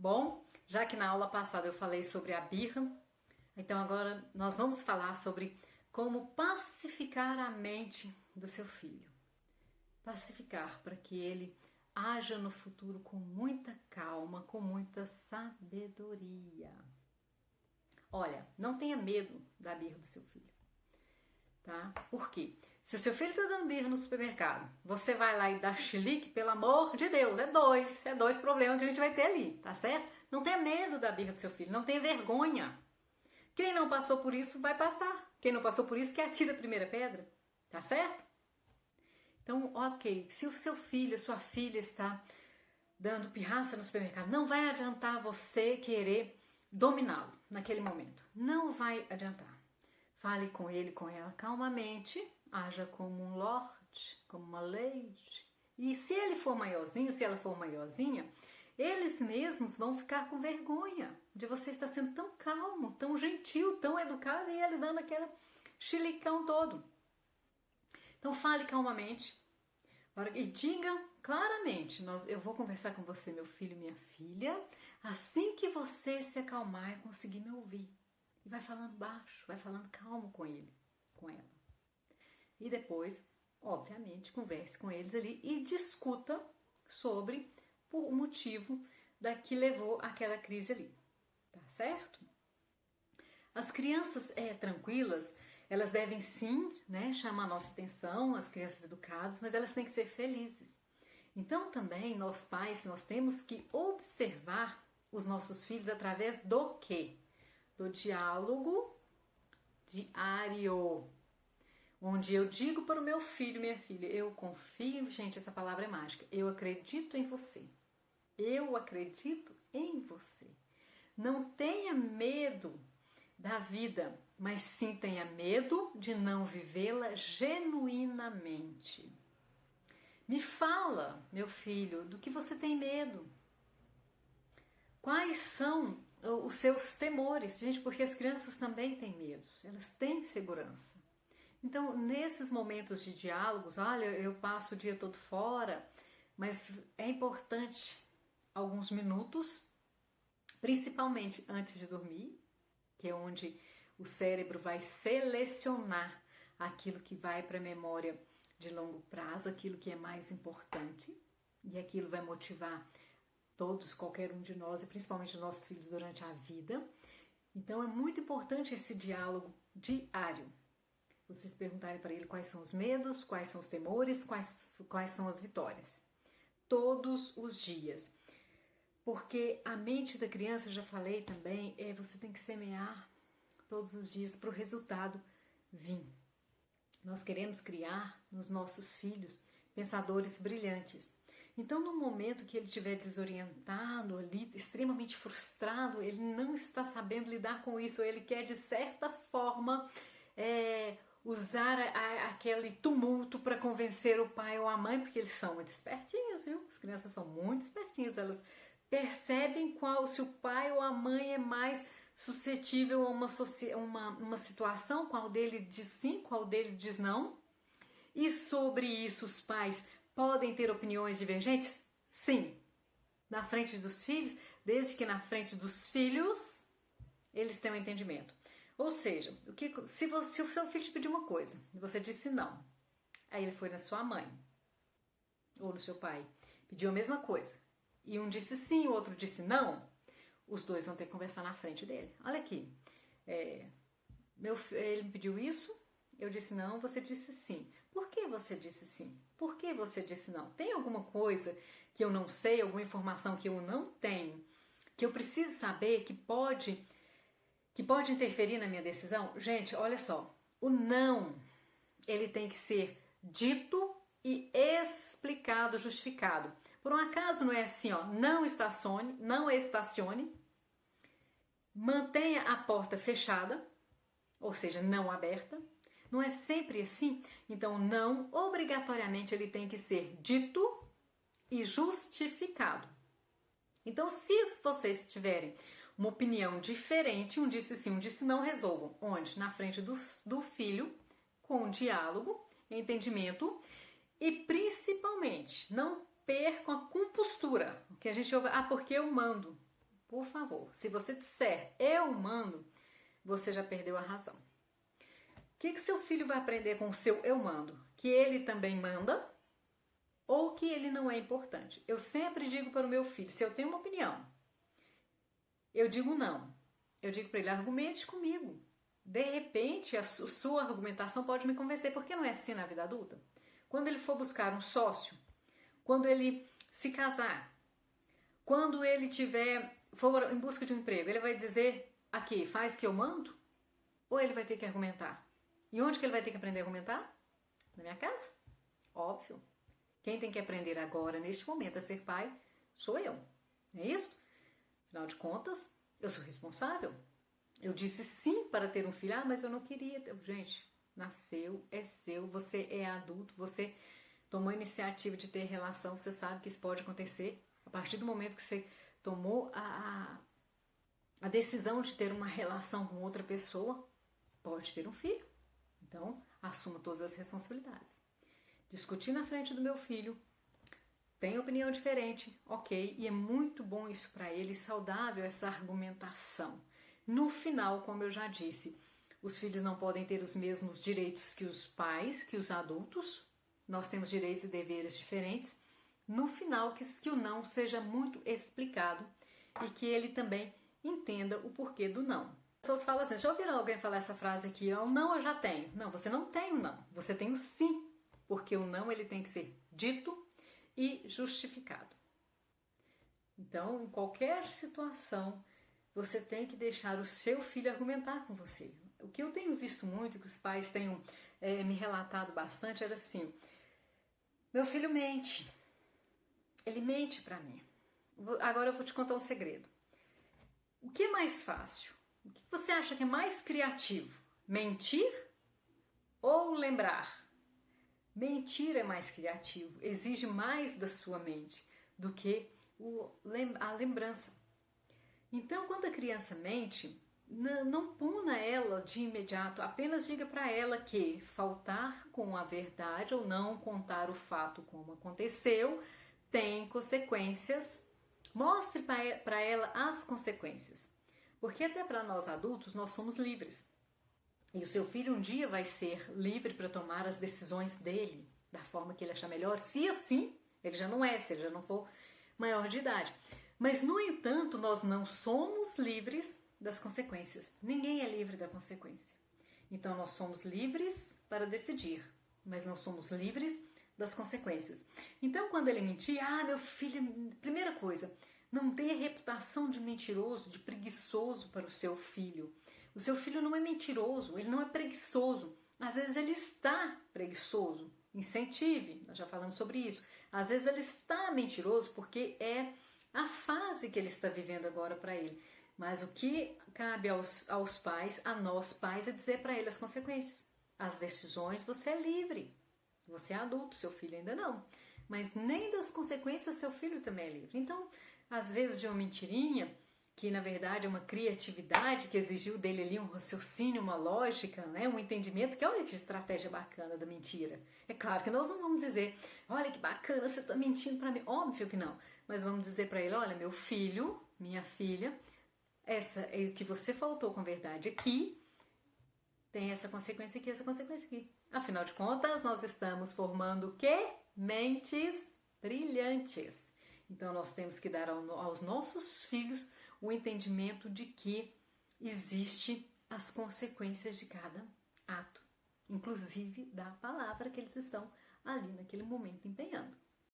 Bom, já que na aula passada eu falei sobre a birra, então agora nós vamos falar sobre como pacificar a mente do seu filho. Pacificar para que ele haja no futuro com muita calma, com muita sabedoria. Olha, não tenha medo da birra do seu filho, tá? Por quê? Se o seu filho está dando birra no supermercado, você vai lá e dá chilique, pelo amor de Deus, é dois problemas que a gente vai ter ali, tá certo? Não tenha medo da birra do seu filho, não tenha vergonha. Quem não passou por isso vai passar. Quem não passou por isso que atira a primeira pedra, tá certo? Então, ok, se o seu filho, sua filha está dando pirraça no supermercado, não vai adiantar você querer dominá-lo naquele momento. Não vai adiantar. Fale com ele, com ela calmamente, haja como um lorde, como uma lady. E se ele for maiorzinho, se ela for maiorzinha, eles mesmos vão ficar com vergonha de você estar sendo tão calmo, tão gentil, tão educado e eles dando aquele chilicão todo. Então fale calmamente e diga claramente, eu vou conversar com você, meu filho e minha filha, assim que você se acalmar e conseguir me ouvir. E vai falando baixo, vai falando calmo com ele, com ela. E depois, obviamente, converse com eles ali e discuta sobre o motivo da que levou àquela crise ali. Tá certo? As crianças tranquilas, elas devem sim, né, chamar a nossa atenção, as crianças educadas, mas elas têm que ser felizes. Então também nós pais, nós temos que observar os nossos filhos através do quê? Do diálogo diário. Onde eu digo para o meu filho, minha filha, eu confio, gente, essa palavra é mágica, eu acredito em você. Eu acredito em você. Não tenha medo da vida, mas sim tenha medo de não vivê-la genuinamente. Me fala, meu filho, do que você tem medo. Quais são os seus temores? Gente, porque as crianças também têm medo, elas têm insegurança. Então, nesses momentos de diálogos, olha, eu passo o dia todo fora, mas é importante alguns minutos, principalmente antes de dormir, que é onde o cérebro vai selecionar aquilo que vai para a memória de longo prazo, aquilo que é mais importante, e aquilo vai motivar todos, qualquer um de nós, e principalmente os nossos filhos durante a vida. Então é muito importante esse diálogo diário. Vocês perguntarem para ele quais são os medos, quais são os temores, quais são as vitórias. Todos os dias. Porque a mente da criança, eu já falei também, você tem que semear todos os dias para o resultado vir. Nós queremos criar nos nossos filhos pensadores brilhantes. Então, no momento que ele estiver desorientado ali, extremamente frustrado, ele não está sabendo lidar com isso, ele quer, de certa forma, usar aquele tumulto para convencer o pai ou a mãe, porque eles são muito espertinhos, viu? As crianças são muito espertinhas, elas percebem se o pai ou a mãe é mais suscetível a uma situação, qual dele diz sim, qual dele diz não. E sobre isso os pais podem ter opiniões divergentes? Sim. Na frente dos filhos, desde que na frente dos filhos eles tenham entendimento. Ou seja, se o seu filho te pediu uma coisa e você disse não, aí ele foi na sua mãe ou no seu pai, pediu a mesma coisa, e um disse sim, o outro disse não, os dois vão ter que conversar na frente dele. Olha aqui, ele me pediu isso, eu disse não, você disse sim. Por que você disse sim? Por que você disse não? Tem alguma coisa que eu não sei, alguma informação que eu não tenho, que eu preciso saber, que pode interferir na minha decisão? Gente, olha só, o não, ele tem que ser dito e explicado, justificado. Por um acaso não é assim, não estacione, mantenha a porta fechada, ou seja, não aberta. Não é sempre assim? Então, não, obrigatoriamente, ele tem que ser dito e justificado. Então, se vocês tiverem uma opinião diferente, um disse sim, um disse não, resolvam. Onde? Na frente do filho, com diálogo, entendimento e principalmente não percam a compostura. Que a gente ouve, porque eu mando. por favor. Se você disser eu mando, você já perdeu a razão. O que seu filho vai aprender com o seu eu mando? Que ele também manda ou que ele não é importante? Eu sempre digo para o meu filho, se eu tenho uma opinião, eu digo não. Eu digo para ele, argumente comigo. De repente, a sua argumentação pode me convencer. Por que não é assim na vida adulta? Quando ele for buscar um sócio, quando ele se casar, quando ele for em busca de um emprego, ele vai dizer aqui, faz que eu mando? Ou ele vai ter que argumentar? E onde que ele vai ter que aprender a argumentar? Na minha casa? Óbvio. Quem tem que aprender agora, neste momento, a ser pai, sou eu. Não é isso? Afinal de contas, eu sou responsável. Eu disse sim para ter um filho, mas eu não queria. Gente, nasceu, é seu, você é adulto, você tomou a iniciativa de ter relação, você sabe que isso pode acontecer. A partir do momento que você tomou a decisão de ter uma relação com outra pessoa, pode ter um filho. Então, assuma todas as responsabilidades. Discutir na frente do meu filho, tem opinião diferente, ok, e é muito bom isso para ele, saudável essa argumentação. No final, como eu já disse, os filhos não podem ter os mesmos direitos que os pais, que os adultos, nós temos direitos e deveres diferentes. No final, que o não seja muito explicado e que ele também entenda o porquê do não. As pessoas falam assim, já ouviram alguém falar essa frase aqui, o não eu já tenho. Não, você não tem o não, você tem o sim, porque o não ele tem que ser dito e justificado. Então, em qualquer situação, você tem que deixar o seu filho argumentar com você. O que eu tenho visto muito, que os pais tenham me relatado bastante, era assim, meu filho mente, ele mente para mim. Agora eu vou te contar um segredo. O que é mais fácil? O que você acha que é mais criativo? Mentir ou lembrar? Mentir é mais criativo, exige mais da sua mente do que a lembrança. Então, quando a criança mente, não puna ela de imediato, apenas diga para ela que faltar com a verdade ou não contar o fato como aconteceu tem consequências. Mostre para ela as consequências, porque até para nós adultos nós somos livres. E o seu filho um dia vai ser livre para tomar as decisões dele, da forma que ele achar melhor, se assim ele já não é, se ele já não for maior de idade. Mas, no entanto, nós não somos livres das consequências. Ninguém é livre da consequência. Então, nós somos livres para decidir, mas não somos livres das consequências. Então, quando ele mentir, meu filho, primeira coisa, não dê reputação de mentiroso, de preguiçoso para o seu filho. O seu filho não é mentiroso, ele não é preguiçoso. Às vezes ele está preguiçoso. Incentive, nós já falamos sobre isso. Às vezes ele está mentiroso porque é a fase que ele está vivendo agora para ele. Mas o que cabe aos pais, a nós pais, é dizer para ele as consequências. As decisões, você é livre. Você é adulto, seu filho ainda não. Mas nem das consequências seu filho também é livre. Então, às vezes de uma mentirinha, que na verdade é uma criatividade que exigiu dele ali um raciocínio, uma lógica, né? Um entendimento, que olha que estratégia bacana da mentira. É claro que nós não vamos dizer, olha que bacana, você está mentindo para mim. Óbvio que não. Mas vamos dizer para ele, olha, meu filho, minha filha, essa é o que você faltou com verdade aqui, tem essa consequência aqui, essa consequência aqui. Afinal de contas, nós estamos formando o quê? Mentes brilhantes. Então, nós temos que dar aos nossos filhos o entendimento de que existe as consequências de cada ato, inclusive da palavra que eles estão ali naquele momento empenhando.